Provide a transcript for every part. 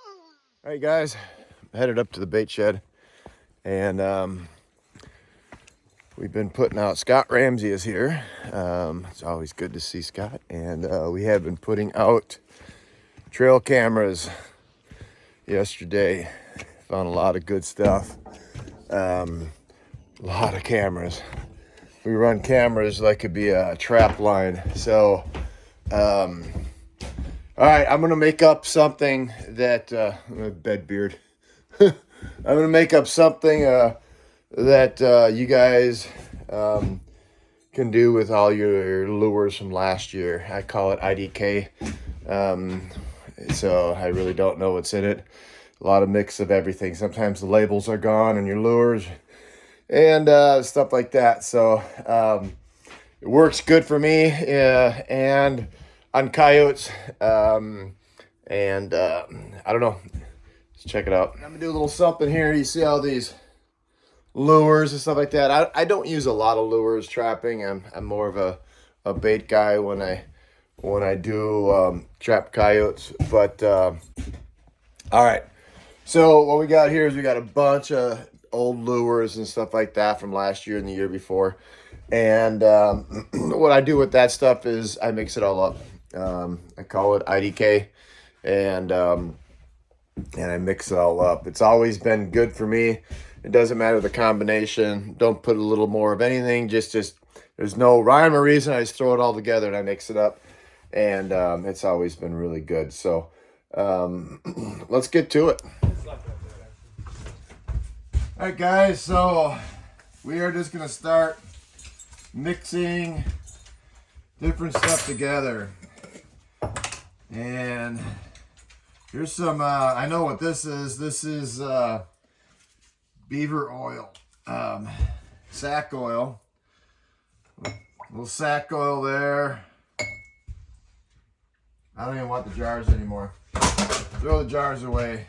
All right, guys, headed up to the bait shed, and we've been putting out. Scott Ramsey is here. It's always good to see Scott, and we have been putting out trail cameras yesterday. Found a lot of good stuff. A lot of cameras. We run cameras like it'd be a trap line. So, all right, I'm gonna make up something that bed beard. I'm gonna make up something that you guys can do with all your lures from last year. I call it IDK. So I really don't know what's in it. A lot of mix of everything. Sometimes the labels are gone on your lures and stuff like that. So it works good for me and on coyotes. I don't know. Let's check it out. I'm gonna do a little something here. You see all these lures and stuff like that. I don't use a lot of lures trapping. I'm more of a bait guy when I do trap coyotes. But all right. So what we got here is we got a bunch of old lures and stuff like that from last year and the year before. And what I do with that stuff is I mix it all up. I call it IDK, and I mix it all up. It's always been good for me. It doesn't matter the combination. Don't put a little more of anything. Just there's no rhyme or reason. I just throw it all together and I mix it up, and it's always been really good. So let's get to it. All right, guys. So we are just gonna start mixing different stuff together. And here's some, I know what this is. This is beaver oil, sack oil. A little sack oil there. I don't even want the jars anymore. Throw the jars away.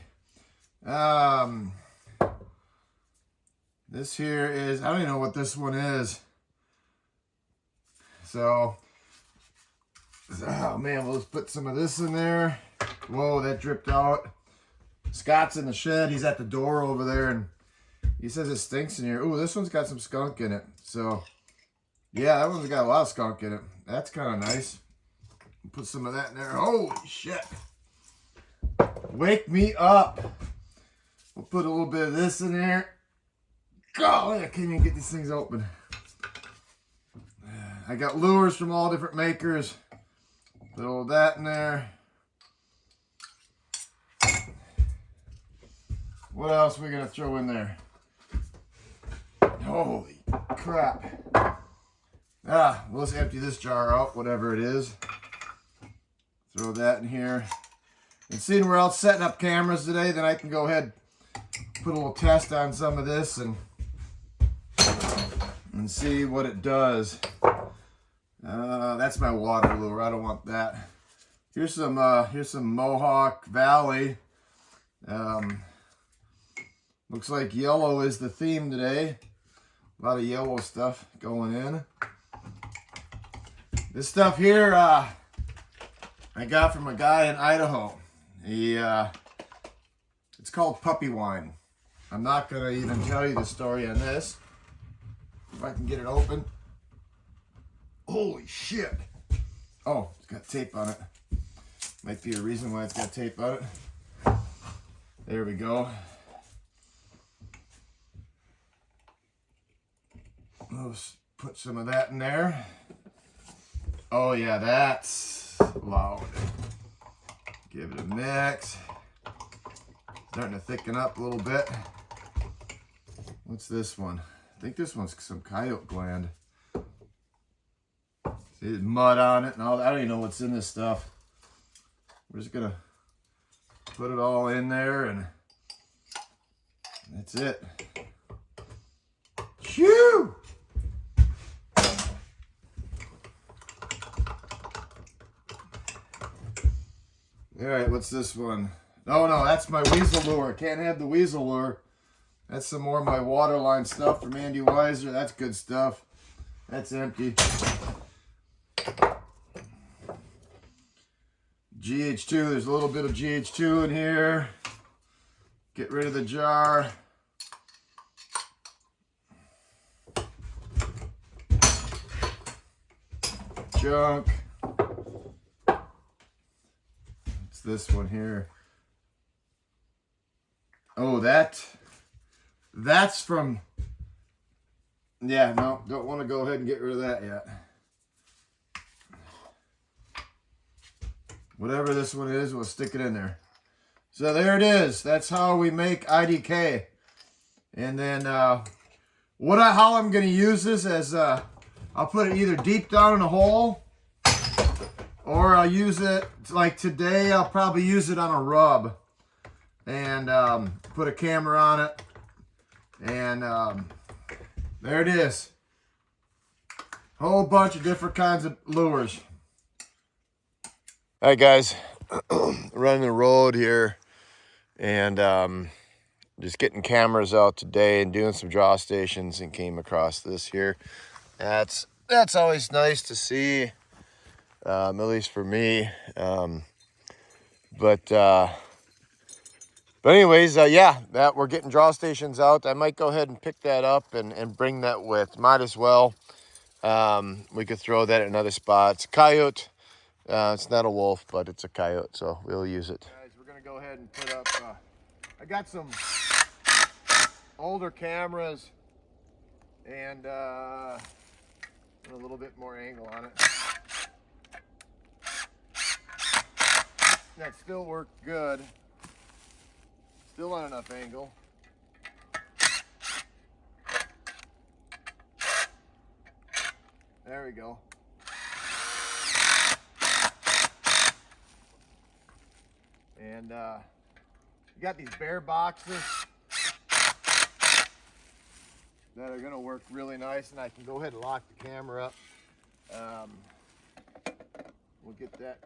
This here is, I don't even know what this one is. So, oh man, we'll just put some of this in there. Whoa, that dripped out. Scott's in the shed. He's at the door over there, and he says it stinks in here. Ooh, this one's got some skunk in it. So, yeah, that one's got a lot of skunk in it. That's kind of nice. Put some of that in there. Holy shit. Wake me up. We'll put a little bit of this in there. Golly, I can't even get these things open. I got lures from all different makers. Throw that in there. What else are we gonna throw in there? Holy crap. We'll just empty this jar out, whatever it is. Throw that in here. And seeing we're out setting up cameras today, then I can go ahead put a little test on some of this and see what it does. That's my water lure. I don't want that. Here's some Mohawk Valley. Looks like yellow is the theme today. A lot of yellow stuff going in. This stuff here I got from a guy in Idaho. It's called puppy wine. I'm not gonna even tell you the story on this. If I can get it open. Holy shit. Oh, it's got tape on it. Might be a reason why it's got tape on it. There we go. Let's put some of that in there. Oh yeah, that's loud. Give it a mix. Starting to thicken up a little bit. What's this one? I think this one's some coyote gland. See, there's mud on it and all that. I don't even know what's in this stuff. We're just gonna put it all in there and that's it. Shoo! All right, what's this one? No, that's my weasel lure. Can't have the weasel lure. That's some more of my waterline stuff from Andy Weiser. That's good stuff. That's empty. GH2, there's a little bit of GH2 in here. Get rid of the jar. Junk. It's this one here. Oh, that's from, yeah, no, don't want to go ahead and get rid of that yet. Whatever this one is, we'll stick it in there. So there it is. That's how we make IDK. And then how I'm going to use this is I'll put it either deep down in a hole, or I'll use it, like today, I'll probably use it on a rub. And put a camera on it. And there it is. Whole bunch of different kinds of lures. All right, guys, running the road here, and just getting cameras out today and doing some draw stations, and came across this here. That's always nice to see, at least for me. But anyways, yeah, that we're getting draw stations out. I might go ahead and pick that up and bring that with. Might as well. We could throw that at another spot. It's a coyote. It's not a wolf, but it's a coyote, so we'll use it. Guys, we're gonna go ahead and put up, I got some older cameras and a little bit more angle on it. That still worked good. Still not enough angle. There we go. And you got these bear boxes that are going to work really nice, and I can go ahead and lock the camera up. We'll get that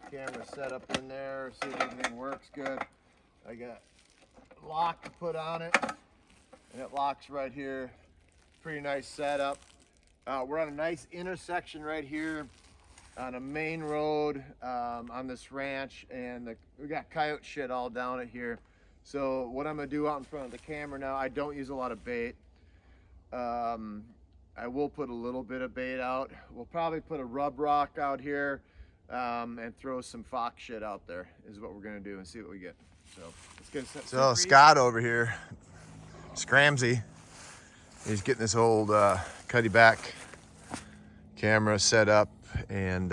camera set up in there, see if everything works good. I got a lock to put on it, and it locks right here. Pretty nice setup. We're on a nice intersection right here on a main road on this ranch, and we got coyote shit all down it here. So what I'm gonna do out in front of the camera now, I don't use a lot of bait. I will put a little bit of bait out. We'll probably put a rub rock out here and throw some fox shit out there is what we're gonna do, and see what we get. So let's get set. So Scott over here, Scramsy, he's getting this old cutty back camera set up, and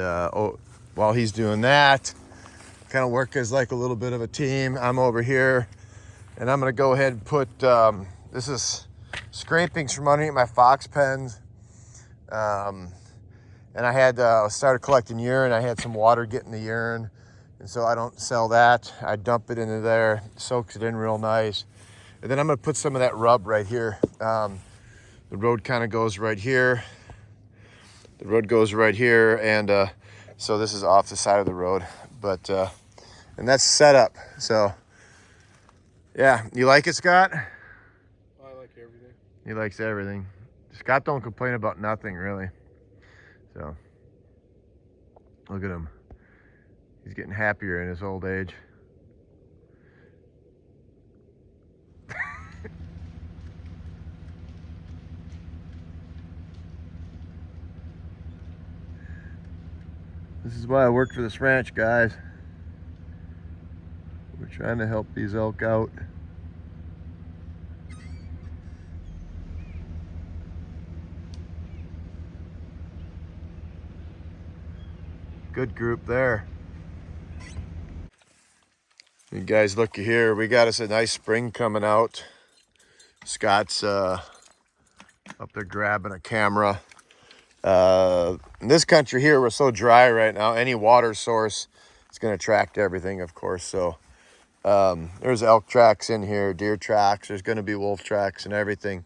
while he's doing that, kind of work as like a little bit of a team. I'm over here, and I'm gonna go ahead and put this is scrapings from underneath my fox pens, and I had started collecting urine. I had some water get in the urine, and so I don't sell that. I dump it into there, soaks it in real nice, and then I'm gonna put some of that rub right here. The road kind of goes right here. The road goes right here, and so this is off the side of the road, but and that's set up. So yeah, you like it, Scott? I like everything. He likes everything. Scott don't complain about nothing, really. So look at him. He's getting happier in his old age. This is why I work for this ranch, guys. We're trying to help these elk out. Good group there. You guys, looky here. We got us a nice spring coming out. Scott's up there grabbing a camera. In this country here, we're so dry right now. Any water source is going to attract everything, of course. So there's elk tracks in here, deer tracks. There's going to be wolf tracks and everything.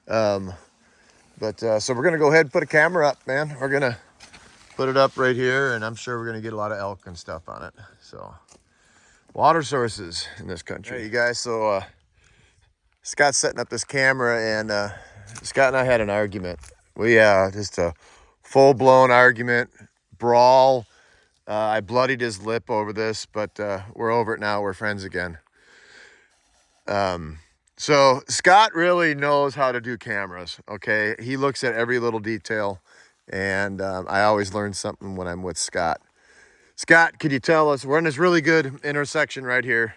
So we're going to go ahead and put a camera up, man. We're going to put it up right here, and I'm sure we're going to get a lot of elk and stuff on it. So water sources in this country. Hey, you guys, so Scott's setting up this camera, and Scott and I had an argument. We just a full-blown argument, brawl. I bloodied his lip over this, but we're over it now. We're friends again. So Scott really knows how to do cameras. Okay, he looks at every little detail, and I always learn something when I'm with Scott. Scott, could you tell us, we're in this really good intersection right here,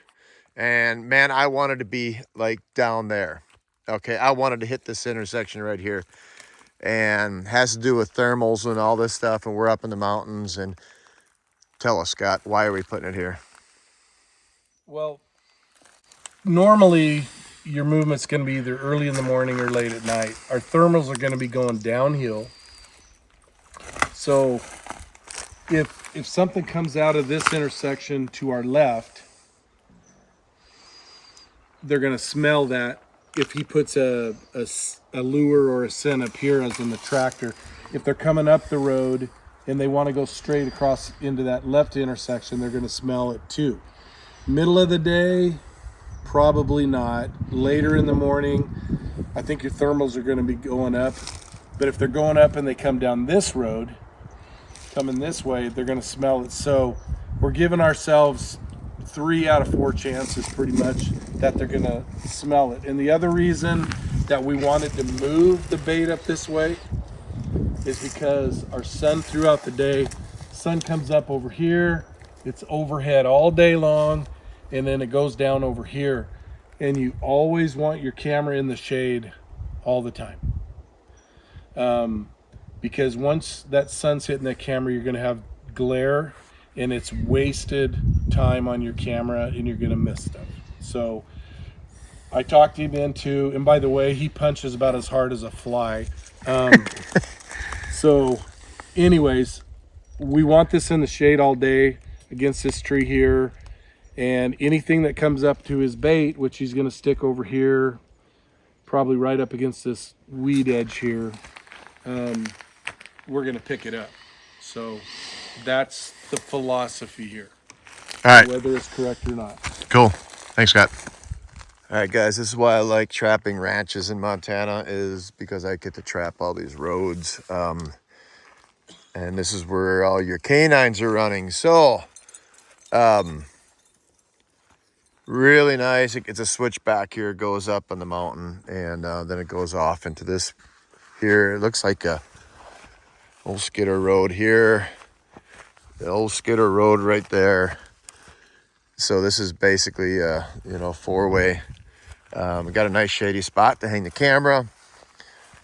and man, I wanted to be like down there. Okay, I wanted to hit this intersection right here, and has to do with thermals and all this stuff, and we're up in the mountains. And tell us, Scott, why are we putting it here? Well, normally your movement's going to be either early in the morning or late at night. Our thermals are going to be going downhill. So if something comes out of this intersection to our left, they're going to smell that. If he puts a lure or a scent up here as in the tractor, if they're coming up the road and they want to go straight across into that left intersection, they're going to smell it too. Middle of the day, probably not. Later in the morning, I think your thermals are going to be going up. But if they're going up and they come down this road, coming this way, they're going to smell it. So we're giving ourselves 3 out of 4 chances pretty much that they're going to smell it. And the other reason that we wanted to move the bait up this way is because our sun throughout the day, sun comes up over here, it's overhead all day long, and then it goes down over here. And you always want your camera in the shade all the time. Because once that sun's hitting that camera, you're going to have glare, and it's wasted time on your camera, and you're going to miss stuff. So I talked him into, and by the way, he punches about as hard as a fly. So anyways, we want this in the shade all day against this tree here, and anything that comes up to his bait, which he's going to stick over here, probably right up against this weed edge here, we're going to pick it up. So that's the philosophy here. All right, Whether it's correct or not. cool. Thanks, Scott. All right, guys, this is why I like trapping ranches in Montana, is because I get to trap all these roads. And this is where all your canines are running. So, really nice. It's a switchback here. It goes up on the mountain, and then it goes off into this here. It looks like a old skidder road here. The old skidder road right there. So this is basically a, 4-way. We got a nice shady spot to hang the camera.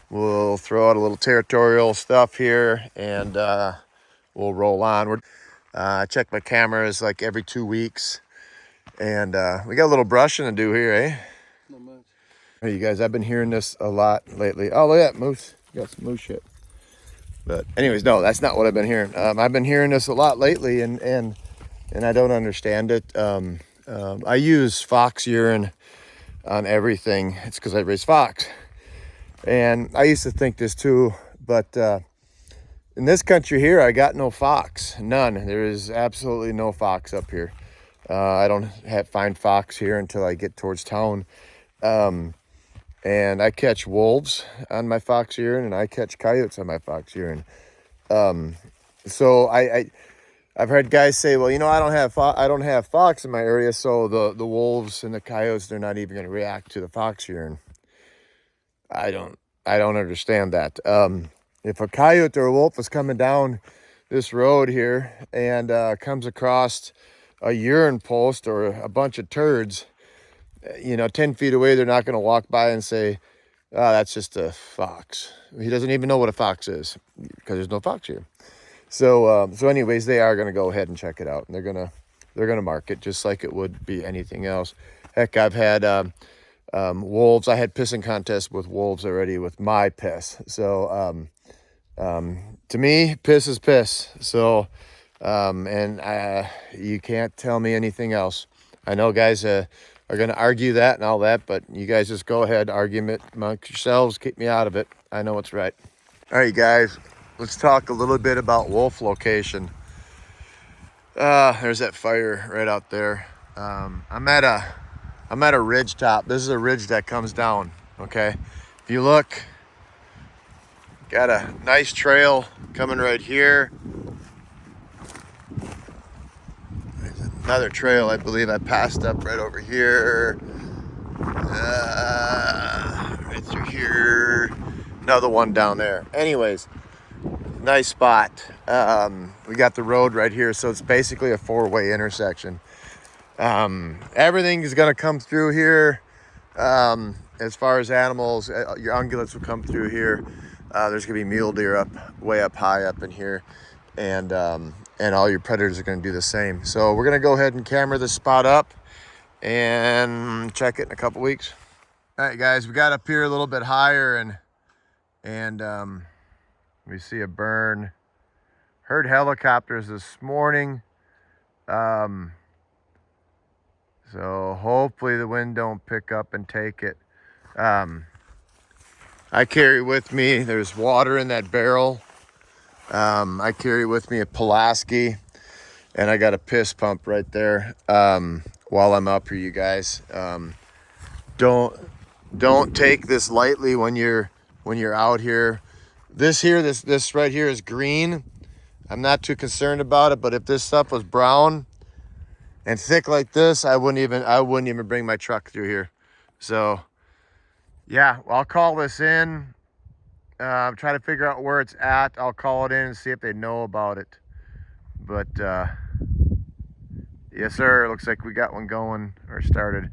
We'll throw out a little territorial stuff here, and we'll roll on. I check my cameras like every 2 weeks, and we got a little brushing to do here, eh? Not much. Hey, you guys, I've been hearing this a lot lately. Oh, look at that moose. You got some moose shit. But anyways, no, that's not what I've been hearing. I've been hearing this a lot lately, and I don't understand it. I use fox urine on everything. It's because I raise fox. And I used to think this too, but in this country here, I got no fox, none. There is absolutely no fox up here. I don't find fox here until I get towards town. And I catch wolves on my fox urine, and I catch coyotes on my fox urine. So I've heard guys say, well, I don't have fox in my area, so the wolves and the coyotes, they're not even going to react to the fox urine. I don't understand that. If a coyote or a wolf is coming down this road here and comes across a urine post or a bunch of turds, 10 feet away, they're not going to walk by and say, oh, that's just a fox. He doesn't even know what a fox is because there's no fox here. So anyways, they are going to go ahead and check it out, and they're going to mark it just like it would be anything else. Heck, I've had wolves. I had pissing contests with wolves already with my piss. So to me, piss is piss. So and you can't tell me anything else. I know guys are going to argue that and all that, but you guys just go ahead, argument amongst yourselves, keep me out of it. I know what's right. All right, guys, let's talk a little bit about wolf location. There's that fire right out there. I'm at a ridge top. This is a ridge that comes down, okay? If you look, got a nice trail coming right here. There's another trail I believe I passed up right over here. Right through here. Another one down there. Anyways, nice spot. We got the road right here, so it's basically a four-way intersection. Everything is going to come through here. As far as animals, your ungulates will come through here. There's going to be mule deer way up high up in here, and all your predators are going to do the same. So we're going to go ahead and camera this spot up and check it in a couple weeks. All right, guys, we got up here a little bit higher, and we see a burn. Heard helicopters this morning. So hopefully the wind don't pick up and take it. I carry with me, there's water in that barrel. I carry with me a Pulaski, and I got a piss pump right there. While I'm up here, you guys, don't take this lightly when you're out here. This right here is green. I'm not too concerned about it, but if this stuff was brown and thick like this, I wouldn't even bring my truck through here. So yeah, I'll call this in. Try to figure out where it's at. I'll call it in and see if they know about it. But yes, sir. Looks like we got one going or started.